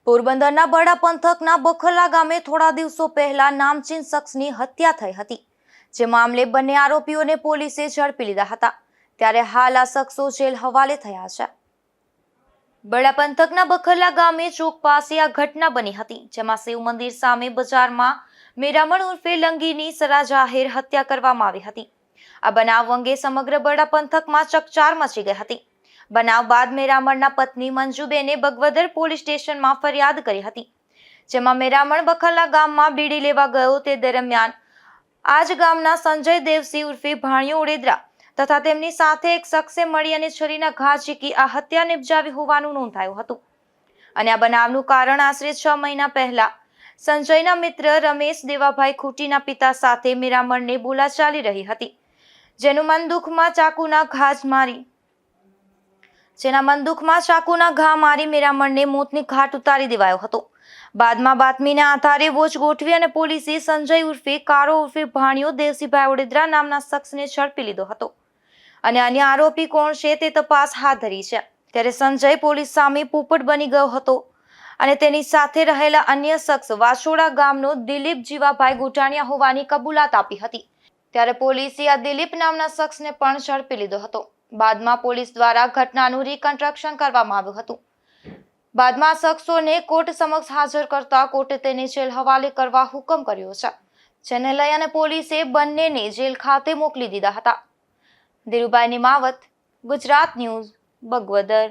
પોરબંદરના બરડા પંથકના બખરલા ગામે થોડા દિવસો પહેલા નામચીન શખ્સની હત્યા થઈ હતી, જે મામલે બંને આરોપીઓને પોલીસે ઝડપી લીધા હતા। ત્યારે હાલ આ શખ્સો જેલ હવાલે થયા છે। બરડા પંથકના બખરલા ગામે ચોક પાસે આ ઘટના બની હતી, જેમાં શિવ મંદિર સામે બજારમાં મેરામણ ઉર્ફે લંગીની સરા જાહેર હત્યા કરવામાં આવી હતી। આ બનાવ અંગે સમગ્ર બરડા પંથકમાં ચકચાર મચી ગઈ હતી। બનાવ બાદ મેરામણના પત્ની મંજુબેને બગવદર પોલીસ સ્ટેશનમાં ફરિયાદ કરી હતી, જેમાં મેરામણ બખરલા ગામમાં બીડી લેવા ગયો તે દરમિયાન આજ ગામના સંજય દેવસિંહ ઉર્ફે ભાણિયો ઉડેદરા તથા તેમની સાથે એક શખ્સે મળી અને છરીના ઘા ઝીકી આ હત્યા નિપજાવી હોવાનું નોંધાયું હતું। અને આ બનાવનું કારણ આશરે 6 મહિના પહેલા સંજયના મિત્ર રમેશ દેવાભાઈ ખૂટીના પિતા સાથે મેરામણને બોલાચાલી રહી હતી, જેનું મન દુઃખમાં ચાકુના ઘા મારી મેરામણને મોતની ઘાટ ઉતારી દેવાયો હતો। બાદમાં બાતમીના આધારે વોચ ગોઠવી અને પોલીસે સંજય ઉર્ફે કારો ઉર્ફે ભાણિયો દેવસિંહભાઈ ઉડેદરા નામના શખ્સને ઝડપી લીધો હતો અને અન્ય આરોપી કોણ છે તે તપાસ હાથ ધરી છે। ત્યારે સંજય પોલીસ સામે પોપટ બની ગયો હતો અને તેની સાથે રહેલા અન્ય શખ્સ વાસોડા ગામનો દિલીપ જીવાભાઈ ગોટાણીયા હોવાની કબૂલાત આપી હતી। ત્યારે પોલીસે આ દિલીપ નામના શખ્સને પણ ઝડપી લીધો હતો। બાદમાં પોલીસ દ્વારા ઘટનાનું રિકન્સ્ટ્રક્શન કરવામાં આવ્યું હતું। બાદમાં શખ્સોને કોર્ટ સમક્ષ હાજર કરતા કોર્ટે તેને જેલ હવાલે કરવા હુકમ કર્યો છે, જેને લઈ અને પોલીસે બંનેને જેલ ખાતે મોકલી દીધા હતા। ધીરુભાઈ નિમાવત, ગુજરાત ન્યૂઝ, બગવદર।